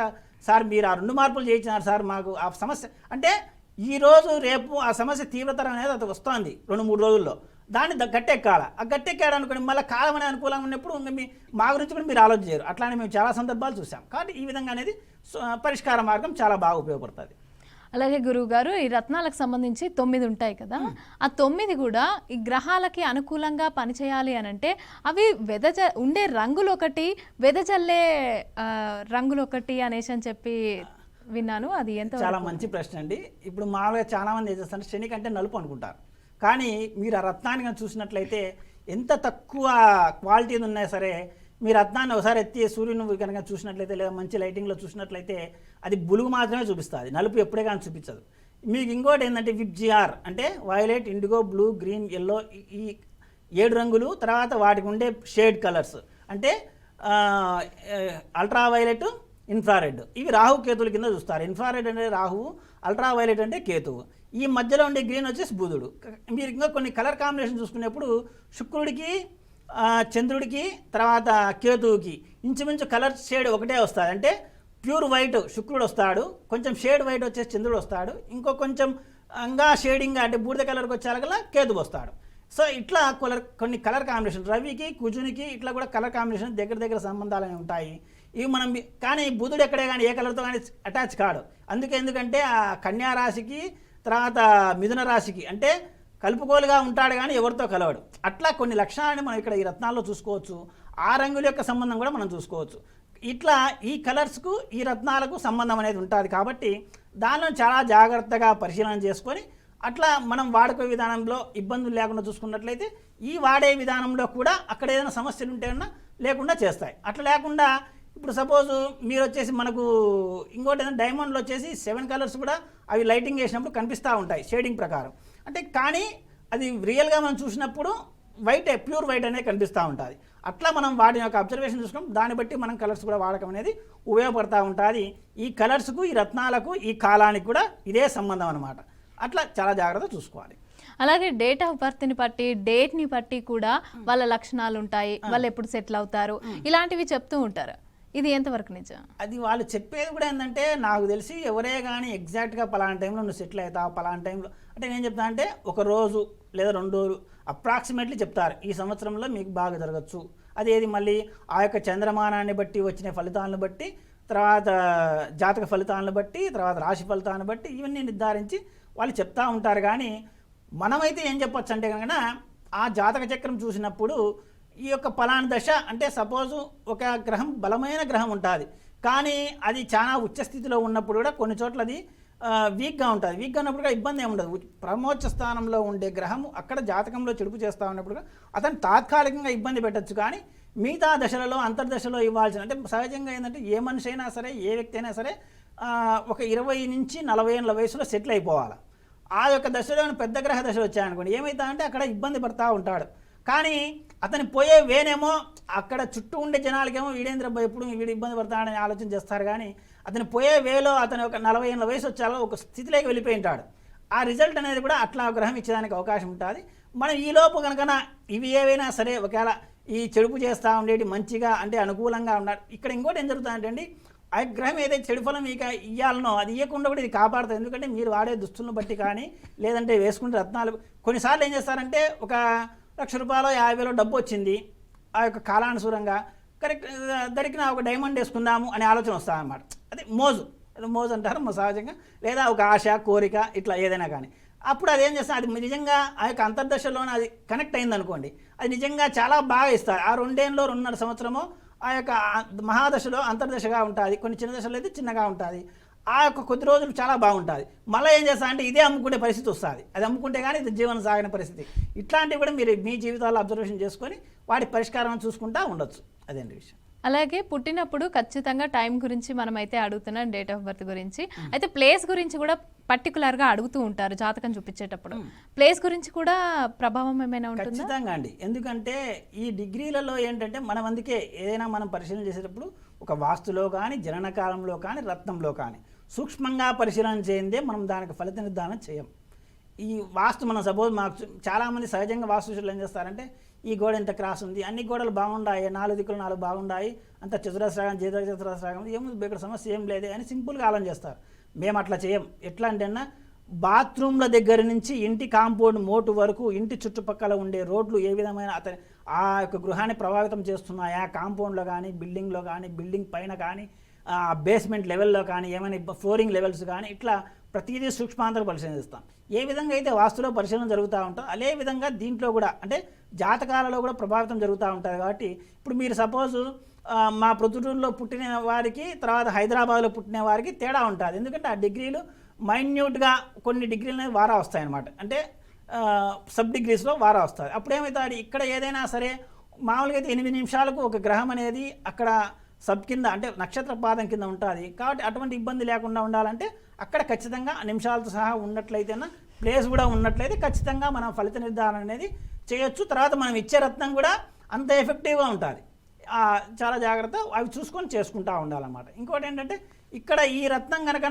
సార్ మీరు ఆ 2 మార్పులు చేయించినారు సార్, మాకు ఆ సమస్య అంటే ఈరోజు రేపు ఆ సమస్య తీవ్రతరం అనేది అది వస్తుంది 2-3 రోజుల్లో. దాన్ని గట్టెక్కాలి. ఆ గట్టెక్కాడు అనుకోండి మళ్ళీ కాలం అనేది అనుకూలంగా ఉన్నప్పుడు ఇంకా మా గురించి కూడా మీరు ఆలోచన చేయరు. అట్లానే మేము చాలా సందర్భాలు చూసాం. కాబట్టి ఈ విధంగా అనేది పరిష్కార మార్గం చాలా బాగా ఉపయోగపడుతుంది. అలాగే గురువుగారు ఈ రత్నాలకు సంబంధించి 9 ఉంటాయి కదా, ఆ 9 కూడా ఈ గ్రహాలకి అనుకూలంగా పనిచేయాలి అని అంటే అవి ఉండే రంగులు ఒకటి, వెదజల్లే రంగులు ఒకటి అనేసి అని చెప్పి విన్నాను. అది ఎంత? చాలా మంచి ప్రశ్న అండి. ఇప్పుడు మామూలుగా చాలామంది ఏం చేస్తారు, శని కంటే నలుపు అనుకుంటారు. కానీ మీరు ఆ రత్నాన్ని కనుక చూసినట్లయితే ఎంత తక్కువ క్వాలిటీ ఉన్నా సరే, మీ రత్నాన్ని ఒకసారి ఎత్తి సూర్యుని కనుక చూసినట్లయితే లేదా మంచి లైటింగ్లో చూసినట్లయితే అది బులుగు మాత్రమే చూపిస్తుంది, నలుపు ఎప్పుడే కానీ చూపించదు. మీకు ఇంకోటి ఏంటంటే విబ్జిఆర్ అంటే violet, IndiGo, blue, green, yellow, ఈ 7 రంగులు. తర్వాత వాటికి ఉండే షేడ్ కలర్స్ అంటే అల్ట్రా వైలెట్, ఇన్ఫ్రారెడ్, ఇవి రాహు కేతువుల కింద చూస్తారు. ఇన్ఫ్రారెడ్ అంటే రాహువు, అల్ట్రా వైలెట్ అంటే కేతువు, ఈ మధ్యలో ఉండే గ్రీన్ వచ్చేసి బుధుడు. మీరు ఇంకా కొన్ని కలర్ కాంబినేషన్ చూసుకునేప్పుడు శుక్రుడికి, చంద్రుడికి, తర్వాత కేతువుకి ఇంచుమించు కలర్ షేడ్ ఒకటే వస్తుంది. అంటే ప్యూర్ వైట్ శుక్రుడు వస్తాడు, కొంచెం షేడ్ వైట్ వచ్చేసి చంద్రుడు వస్తాడు, ఇంకో కొంచెం ఇంకా షేడింగ్గా అంటే బూడిద కలర్కి వచ్చేలా కేతువు వస్తాడు. సో ఇట్లా కొన్ని కలర్ కాంబినేషన్ రవికి, కుజునికి ఇట్లా కూడా కలర్ కాంబినేషన్ దగ్గర సంబంధాలు అనేవి ఉంటాయి. ఇవి మనం కానీ బుధుడు ఎక్కడే కానీ ఏ కలర్తో కానీ అటాచ్ కాడు. ఎందుకంటే ఆ కన్యా రాశికి తర్వాత మిథున రాశికి అంటే కలుపుకోలుగా ఉంటాడు కానీ ఎవరితో కలవడు. అట్లా కొన్ని లక్షణాలను మనం ఇక్కడ ఈ రత్నాల్లో చూసుకోవచ్చు. ఆ రంగుల యొక్క సంబంధం కూడా మనం చూసుకోవచ్చు. ఇట్లా ఈ కలర్స్కు ఈ రత్నాలకు సంబంధం అనేది ఉంటుంది. కాబట్టి దానిలో చాలా జాగ్రత్తగా పరిశీలన చేసుకొని అట్లా మనం వాడుకో విధానంలో ఇబ్బందులు లేకుండా చూసుకున్నట్లయితే ఈ వాడే విధానంలో కూడా అక్కడ ఏదైనా సమస్యలు ఉంటేనా లేకుండా చేస్తాయి. అట్లా లేకుండా ఇప్పుడు సపోజు మీరు వచ్చేసి మనకు ఇంకోటి ఏదైనా డైమండ్లో వచ్చేసి 7 కలర్స్ కూడా అవి లైటింగ్ వేసినప్పుడు కనిపిస్తూ ఉంటాయి షేడింగ్ ప్రకారం. అంటే కానీ అది రియల్గా మనం చూసినప్పుడు వైటే, ప్యూర్ వైట్ అనేది కనిపిస్తూ ఉంటుంది. అట్లా మనం వాటి యొక్క అబ్జర్వేషన్ చూసుకున్నాం, దాన్ని బట్టి మనం కలర్స్ కూడా వాడకం అనేది ఉపయోగపడుతూ ఉంటుంది. ఈ కలర్స్కు, ఈ రత్నాలకు, ఈ కాలానికి కూడా ఇదే సంబంధం అనమాట. అట్లా చాలా జాగ్రత్త చూసుకోవాలి. అలాగే డేట్ ఆఫ్ బర్త్ని బట్టి, డేట్ని బట్టి కూడా వాళ్ళ లక్షణాలు ఉంటాయి, వాళ్ళు ఎప్పుడు సెటిల్ అవుతారు, ఇలాంటివి చెప్తూ ఉంటారు. ఇది ఎంతవరకు నిజం? అది వాళ్ళు చెప్పేది కూడా ఏంటంటే నాకు తెలిసి ఎవరే కానీ ఎగ్జాక్ట్గా పలానా టైంలో నువ్వు సెటిల్ అవుతావు, పలానా టైంలో అంటే నేను చెప్తాను అంటే 1 రోజు లేదా 2 రోజులు అప్రాక్సిమేట్లీ చెప్తారు ఈ సంవత్సరంలో మీకు బాగా జరగచ్చు. అదేది మళ్ళీ ఆ యొక్క చంద్రమానాన్ని బట్టి వచ్చిన ఫలితాలను బట్టి, తర్వాత జాతక ఫలితాలను బట్టి, తర్వాత రాశి ఫలితాలను బట్టి ఇవన్నీ నిర్ధారించి వాళ్ళు చెప్తా ఉంటారు. కానీ మనమైతే ఏం చెప్పొచ్చు అంటే కనుక ఆ జాతక చక్రం చూసినప్పుడు ఈ యొక్క ఫలానా దశ అంటే సపోజు ఒక గ్రహం బలమైన గ్రహం ఉంటుంది, కానీ అది చాలా ఉచ్చస్థితిలో ఉన్నప్పుడు కూడా కొన్ని చోట్ల అది వీక్గా ఉంటుంది. వీక్గా ఉన్నప్పుడు కూడా ఇబ్బంది ఏమి ఉండదు. ప్రమోచ్చ స్థానంలో ఉండే గ్రహం అక్కడ జాతకంలో చెడుపు చేస్తూ ఉన్నప్పుడు అతను తాత్కాలికంగా ఇబ్బంది పెట్టచ్చు. కానీ మిగతా దశలలో అంతర్దశలో ఇవ్వాల్సిన అంటే సహజంగా ఏంటంటే ఏ మనిషి అయినా సరే, ఏ వ్యక్తి అయినా సరే ఒక 20 నుంచి 40 ఏళ్ళ వయసులో సెటిల్ అయిపోవాలి. ఆ యొక్క దశలో పెద్ద గ్రహ దశలు వచ్చాయనుకోండి, ఏమవుతాయంటే అక్కడ ఇబ్బంది పడుతూ ఉంటాడు. కానీ అతని పోయే వేనేమో అక్కడ చుట్టూ ఉండే జనాలకేమో వీడేంద్ర ఎప్పుడు వీడు ఇబ్బంది పడతాడని ఆలోచన చేస్తారు. కానీ అతను పోయే వేలో అతను ఒక 40 ఏళ్ళ వయసు వచ్చాలో ఒక స్థితిలోకి వెళ్ళిపోయి ఉంటాడు. ఆ రిజల్ట్ అనేది కూడా అట్లా గ్రహం ఇచ్చేదానికి అవకాశం ఉంటుంది. మనం ఈలోపు కనుక ఇవి ఏవైనా సరే ఒకవేళ ఈ చెడుపు చేస్తూ ఉండేటి మంచిగా అంటే అనుకూలంగా ఉన్నాడు. ఇక్కడ ఇంకోటి ఏం జరుగుతుందంటే అండి, ఆ గ్రహం ఏదైతే చెడు ఫలం ఇక ఇవ్వాలనో అది ఇవ్వకుండా కూడా ఇది కాపాడుతుంది. ఎందుకంటే మీరు వాడే దుస్తులను బట్టి కానీ లేదంటే వేసుకుంటే రత్నాలు కొన్నిసార్లు ఏం చేస్తారంటే ఒక ₹1,00,000 50,000 డబ్బు వచ్చింది, ఆ యొక్క కాలానుసూరంగా కరెక్ట్ దొరికిన ఒక డైమండ్ వేసుకుందాము అనే ఆలోచన వస్తాయన్నమాట. అది మోజు అంటారు సహజంగా, లేదా ఒక ఆశ కోరిక ఇట్లా ఏదైనా కానీ. అప్పుడు అది ఏం చేస్తాం, అది నిజంగా ఆ యొక్క అంతర్దశలోనే అది కనెక్ట్ అయింది అనుకోండి, అది నిజంగా చాలా బాగా ఇస్తారు. ఆ 2 ఏళ్ళలో 2.5 సంవత్సరమో ఆ యొక్క మహాదశలో అంతర్దశగా ఉంటుంది, కొన్ని చిన్న దశలో అయితే చిన్నగా ఉంటుంది. ఆ యొక్క కొద్ది రోజులు చాలా బాగుంటుంది. మళ్ళీ ఏం చేస్తా అంటే ఇదే అమ్ముకునే పరిస్థితి వస్తుంది. అది అమ్ముకుంటే కానీ ఇది జీవనం సాగిన పరిస్థితి. ఇట్లాంటివి కూడా మీరు మీ జీవితాల్లో అబ్జర్వేషన్ చేసుకొని వాటి పరిష్కారం చూసుకుంటూ ఉండొచ్చు. అదేంటి విషయం. అలాగే పుట్టినప్పుడు ఖచ్చితంగా టైం గురించి మనం అయితే అడుగుతున్నాం, డేట్ ఆఫ్ బర్త్ గురించి. అయితే ప్లేస్ గురించి కూడా పర్టికులర్గా అడుగుతూ ఉంటారు జాతకం చూపించేటప్పుడు. ప్లేస్ గురించి కూడా ప్రభావం ఏమైనా ఉంటుందా? ఖచ్చితంగా అండి. ఎందుకంటే ఈ డిగ్రీలలో ఏంటంటే మనం అందుకే ఏదైనా మనం పరిశీలన చేసేటప్పుడు ఒక వాస్తులో కానీ, జనన కాలంలో కానీ, రత్నంలో కానీ సూక్ష్మంగా పరిశీలన చేయందే మనం దానికి ఫలిత నిర్ధారణ చేయం. ఈ వాస్తు మనం సపోజ్ మాకు చాలామంది సహజంగా వాస్తుశులు ఏం చేస్తారంటే ఈ గోడ ఎంత క్రాస్ ఉంది, అన్ని గోడలు బాగుండాయి, 4 దిక్కులు 4 బాగుండాయి, అంత చతురస్రాగం చతురస్రాగం ఏముంది ఇక్కడ సమస్య ఏం లేదే అని సింపుల్గా ఆలోచన చేస్తారు. మేము అట్లా చేయం. ఎట్లా అంటే బాత్రూమ్ల దగ్గర నుంచి ఇంటి కాంపౌండ్ మోటు వరకు ఇంటి చుట్టుపక్కల ఉండే రోడ్లు ఏ విధమైన ఆ యొక్క గృహాన్ని ప్రభావితం చేస్తున్నాయా, కాంపౌండ్లో కానీ, బిల్డింగ్లో కానీ, బిల్డింగ్ పైన కానీ, బేస్మెంట్ లెవెల్లో కానీ, ఏమైనా ఫ్లోరింగ్ లెవెల్స్ కానీ, ఇట్లా ప్రతిదీ సూక్ష్మాంతరం పరిశీలిస్తాం. ఏ విధంగా అయితే వాస్తులో పరిశీలన జరుగుతూ ఉంటుందో అదే విధంగా దీంట్లో కూడా అంటే జాతకాలలో కూడా ప్రభావితం జరుగుతూ ఉంటుంది. కాబట్టి ఇప్పుడు మీరు సపోజు మా ప్రొద్దుటూరులో పుట్టిన వారికి తర్వాత హైదరాబాద్లో పుట్టిన వారికి తేడా ఉంటుంది. ఎందుకంటే ఆ డిగ్రీలు మైన్యూట్గా కొన్ని డిగ్రీలు అనేవి వారా వస్తాయన్నమాట. అంటే సబ్ డిగ్రీస్లో వారా వస్తుంది. అప్పుడు ఏమవుతుంది, ఇక్కడ ఏదైనా సరే మామూలుగా అయితే 8 నిమిషాలకు ఒక గ్రహం అనేది అక్కడ సబ్ కింద అంటే నక్షత్ర పాదం కింద ఉంటుంది. కాబట్టి అటువంటి ఇబ్బంది లేకుండా ఉండాలంటే అక్కడ ఖచ్చితంగా నిమిషాలతో సహా ఉన్నట్లయితేనా ప్లేస్ కూడా ఉన్నట్లయితే ఖచ్చితంగా మనం ఫలిత నిర్ధారణ అనేది చేయొచ్చు. తర్వాత మనం ఇచ్చే రత్నం కూడా అంత ఎఫెక్టివ్గా ఉంటుంది. చాలా జాగ్రత్త అవి చూసుకొని చేసుకుంటూ ఉండాలన్నమాట. ఇంకోటి ఏంటంటే ఇక్కడ ఈ రత్నం కనుక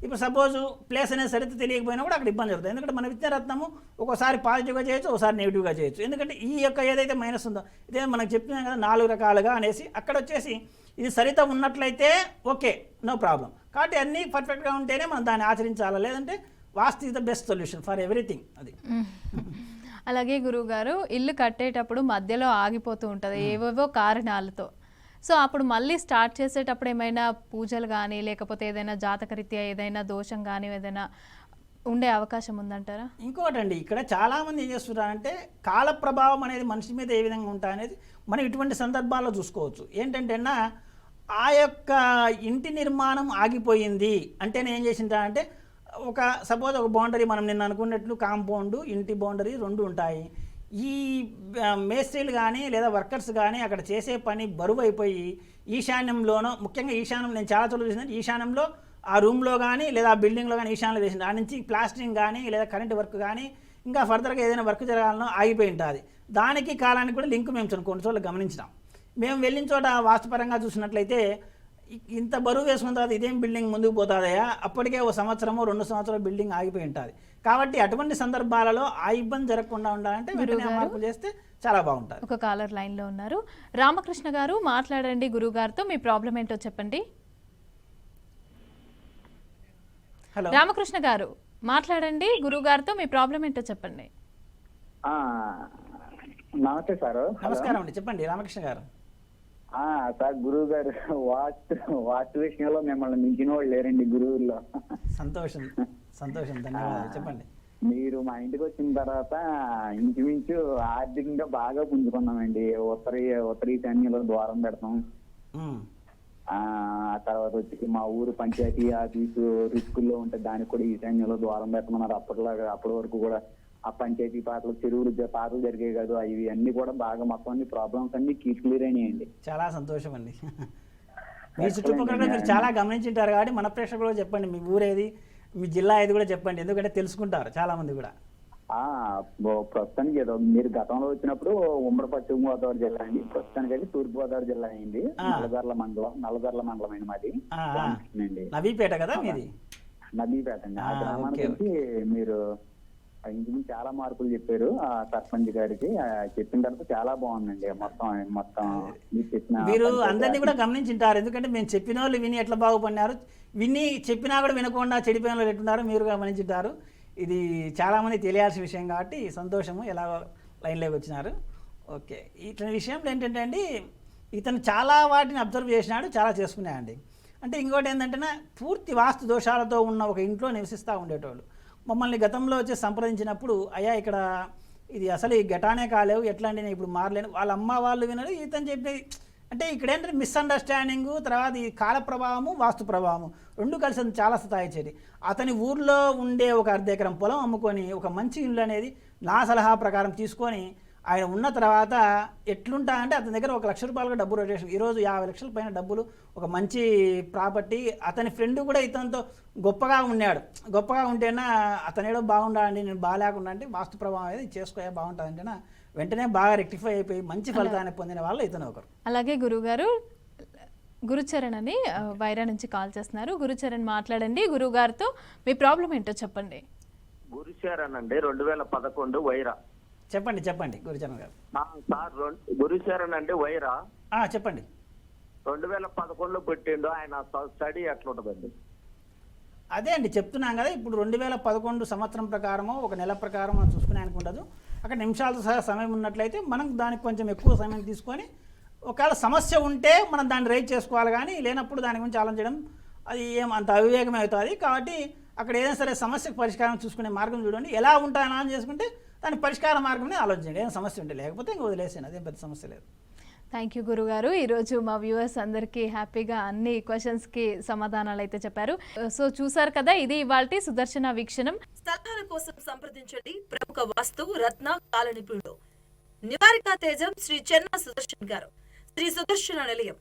ఇప్పుడు సపోజు ప్లేస్ అనేది సరిగ్గా తెలియకపోయినా కూడా అక్కడ ఇబ్బంది జరుగుతుంది. ఎందుకంటే మనం ఇచ్చే రత్నము ఒకసారి పాజిటివ్గా చేయొచ్చు, ఒకసారి నెగిటివ్గా చేయొచ్చు. ఎందుకంటే ఈ యొక్క ఏదైతే మైనస్ ఉందో ఇదే మనకు చెప్పినాం కదా 4 రకాలుగా అనేసి, అక్కడ వచ్చేసి ఇది సరిత ఉన్నట్లయితే ఓకే, నో ప్రాబ్లం. కాబట్టి అన్నీ పర్ఫెక్ట్గా ఉంటేనే మనం దాన్ని ఆచరించాలి. లేదంటే vastu is the best solution for everything. అది అలాగే గురువుగారు ఇల్లు కట్టేటప్పుడు మధ్యలో ఆగిపోతూ ఉంటుంది ఏవేవో కారణాలతో. సో అప్పుడు మళ్ళీ స్టార్ట్ చేసేటప్పుడు ఏమైనా పూజలు కానీ లేకపోతే ఏదైనా జాతకరీత్యా ఏదైనా దోషం కానీ ఏదైనా ఉండే అవకాశం ఉందంటారా? ఇంకోటండి, ఇక్కడ చాలామంది ఏం చేస్తున్నారంటే కాల ప్రభావం అనేది మనిషి మీద ఏ విధంగా ఉంటా అనేది మనం ఇటువంటి సందర్భాల్లో చూసుకోవచ్చు. ఏంటంటే ఆ యొక్క ఇంటి నిర్మాణం ఆగిపోయింది అంటే నేను ఏం చేసింటానంటే ఒక సపోజ్ ఒక బౌండరీ మనం నిన్న అనుకున్నట్లు కాంపౌండ్ ఇంటి బౌండరీ 2 ఉంటాయి. ఈ మేస్త్రీలు కానీ లేదా వర్కర్స్ కానీ అక్కడ చేసే పని బరువు అయిపోయి ఈశాన్యంలోనో, ముఖ్యంగా ఈశాన్యం నేను చాలా చోట్ల చూసింది, ఈశాన్యంలో ఆ రూమ్లో కానీ లేదా ఆ బిల్డింగ్లో కానీ ఈశాన్యంలో వేసింది. ఆ నుంచి ప్లాస్టరింగ్ కానీ లేదా కరెంట్ వర్క్ కానీ ఇంకా ఫర్దర్గా ఏదైనా వర్క్ జరగాలనో ఆగిపోయి ఉంటుంది. దానికి కాలానికి కూడా లింక్ మేము కొన్ని చోట్ల గమనించినాం. మేము వెళ్ళిన చోట వాస్తుపరంగా చూసినట్లయితే ఇంత బరువు వేసుకున్న తర్వాత ఇదేం బిల్డింగ్ ముందుకు పోతుందయా, అప్పటికే 1 సంవత్సరమో 2 సంవత్సరాలు బిల్డింగ్ ఆగిపోయి ఉంటుంది. కాబట్టి అటువంటి సందర్భాలలో ఆ ఇబ్బంది జరగకుండా ఉండాలంటే వెంటనే మార్పులు చేస్తే చాలా బాగుంటుంది. ఒక కాలర్ లైన్లో ఉన్నారు. రామకృష్ణ గారు మాట్లాడండి గురువుగారితో, మీ ప్రాబ్లం ఏంటో చెప్పండి. హలో రామకృష్ణ గారు మాట్లాడండి గురువుగారితో, మీ ప్రాబ్లం ఏంటో చెప్పండి. ఆ, నమస్తే సార్. నమస్కారం అండి, చెప్పండి రామకృష్ణ గారు. సార్ గురువు గారు వాస్తు విషయంలో మిమ్మల్ని మించిన వాళ్ళు లేరండి గురువుల్లో. సంతోషం సంతోషం, ధన్యవాదాలు. చెప్పండి. మీరు మా ఇంటికి వచ్చిన తర్వాత ఇంచుమించు ఆర్థికంగా బాగా పుంజుకున్నామండి. ఉత్తర ఈశాన్యంలో ద్వారం పెడతాం. ఉమ్, ఆ తర్వాత వచ్చి మా ఊరు పంచాయతీ ఆఫీసు రిస్కుల్లో ఉంటే దానికి కూడా ఈశాన్యంలో ద్వారం పెట్టమన్నారు. అప్పటి వరకు కూడా ఆ పంచాయతీ పాటలు చెరువులు పాటలు జరిగాయి కాదు, అవి అన్ని కూడా బాగా మొత్తం అన్ని ప్రాబ్లమ్స్ అన్ని క్లియర్ అయినాయండి. చాలా సంతోషం అండి. మీ చుట్టుపక్కల మీరు చాలా గమనించుంటారు కాబట్టి మన ప్రేక్షకులు కూడా చెప్పండి, మీ ఊరేది, మీ జిల్లా ఏది కూడా చెప్పండి, ఎందుకంటే తెలుసుకుంటారు చాలా మంది కూడా. ప్రస్తుతానికి ఏదో మీరు గతంలో వచ్చినప్పుడు ఉమ్మడి పశ్చిమ గోదావరి జిల్లా అండి, ప్రస్తుతానికి అయితే తూర్పు గోదావరి జిల్లా అయింది. నల్లజర్ల మండలం అండి మాది. నవీపేట కదా మీది? నవీపేట అండి. ఆ గ్రామానికి వచ్చి మీరు ఇంచుమించు చాలా మార్పులు చెప్పారు ఆ సర్పంచ్ గారికి. చెప్పిన తర్వాత చాలా బాగుందండి మొత్తం మీరు చెప్పిన. మీరు అందరినీ కూడా గమనించుంటారు, ఎందుకంటే మేము చెప్పిన వాళ్ళు విని ఎట్లా బాగుపడినారు, విని చెప్పినా కూడా వినకుండా చెడిపోయిన వాళ్ళు ఎట్టున్నారు మీరు గమనించుంటారు. ఇది చాలామంది తెలియాల్సిన విషయం కాబట్టి సంతోషము, ఎలా లైన్లోకి వచ్చినారు. ఓకే, ఇతని విషయంలో ఏంటంటే అండి, ఇతను చాలా వాటిని అబ్జర్వ్ చేసినాడు, చాలా చేసుకున్నాయండి. అంటే ఇంకోటి ఏంటంటే పూర్తి వాస్తు దోషాలతో ఉన్న ఒక ఇంట్లో నివసిస్తూ ఉండేటోళ్ళు మమ్మల్ని గతంలో వచ్చి సంప్రదించినప్పుడు, అయ్యా ఇక్కడ ఇది అసలు ఈ ఘటానే కాలేవు, ఎట్లా అండి నేను ఇప్పుడు మారలేను, వాళ్ళ అమ్మ వాళ్ళు వినరు, ఇతను చెప్పేది. అంటే ఇక్కడ ఏంటంటే మిస్అండర్స్టాండింగు, తర్వాత ఈ కాల ప్రభావము వాస్తు ప్రభావము రెండు కలిసి చాలా సతాయించేది. అతని ఊర్లో ఉండే ఒక 1/2 ఎకరం పొలం అమ్ముకొని ఒక మంచి ఇల్లు అనేది నా సలహా ప్రకారం తీసుకొని ఆయన ఉన్న తర్వాత ఎట్లుంటా అంటే అతని దగ్గర 1 లక్ష రూపాయలుగా డబ్బు రొటేషన్, ఈరోజు 50 లక్షల పైన డబ్బులు, ఒక మంచి ప్రాపర్టీ. అతని ఫ్రెండ్ కూడా ఇతనితో గొప్పగా ఉన్నాడు. గొప్పగా ఉంటేనా అతనేదో బాగుండాలండి, నేను బాగాలేకుండా అంటే వాస్తు ప్రభావం అనేది చేసుకోయా బాగుంటుందంటేనా వెంటనే బాగా రెక్టిఫై అయిపోయి మంచి ఫలితాన్ని పొందిన వాళ్ళు ఇతను ఒకరు. అలాగే గురుగారు గురుచరణ్ అని వైరా నుంచి కాల్ చేస్తున్నారు. గురుచరణ్ మాట్లాడండి, గురువు గారితో మీ ప్రాబ్లం ఏంటో చెప్పండి. గురుచరణ్ అండి, 2011 వైరా. చెప్పండి గురుచరణ్ గారు. సార్ గురుచరణ్ అండి వైరా. చెప్పండి. 2011 పుట్టిండు. ఆయన స్టడీ ఎట్లుంటదండి? అదే అండి చెప్తున్నాం కదా, ఇప్పుడు 2011 సంవత్సరం ప్రకారమో ఒక నెల ప్రకారం మనం చూసుకునే అనుకుంటదు. అక్కడ నిమిషాలతో సహా సమయం ఉన్నట్లయితే మనం దానికి కొంచెం ఎక్కువ సమయం తీసుకొని ఒకవేళ సమస్య ఉంటే మనం దాన్ని రైట్ చేసుకోవాలి, కానీ లేనప్పుడు దాని గురించి ఆలోచించడం అది అంత అవివేకమే అవుతుంది. కాబట్టి అక్కడ ఏదైనా సరే సమస్యకు పరిష్కారం చూసుకునే మార్గం చూడండి. ఎలా ఉంటాయని అని చేసుకుంటే దాని పరిష్కార మార్గంని ఆలోచించండి. ఏదైనా సమస్య ఉంటే, లేకపోతే ఇంకా వదిలేసాను, అదేం పెద్ద సమస్య లేదు. థ్యాంక్ యూ గురుగారు. ఈరోజు మా వ్యూవర్స్ అందరికీ హ్యాపీగా అన్ని క్వశ్చన్స్కి సమాధానాలు అయితే చెప్పారు. సో చూసారు కదా, ఇది ఇవాల్టి సుదర్శన వీక్షణం. సలహాల కోసం సంప్రదించండి ప్రముఖ వాస్తు రత్న కాల నిపుణుడు నివారికా తేజం శ్రీ చెన్నా సుదర్శన్ గారు, శ్రీ సుదర్శన నిలయం,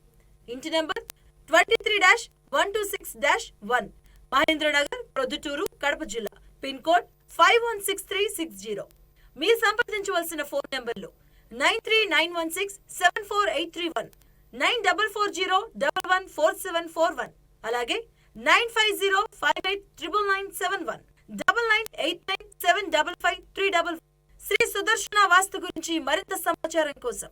ఇంటి నెంబర్ 23-126-1, మహేంద్రనగర్, ప్రొద్దుటూరు, కడప జిల్లా, పిన్ కోడ్ 516360. మీరు సంప్రదించవలసిన ఫోన్ నెంబర్లు 9391674831, 9440114741, అలాగే 9505899971, 9989755355. శ్రీ సుదర్శన వాస్తు గురించి మరింత సమాచారం కోసం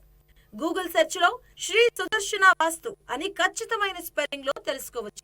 గూగుల్ సెర్చ్ లో శ్రీ సుదర్శన వాస్తు అని ఖచ్చితమైన స్పెల్లింగ్ లో తెలుసుకోవచ్చు.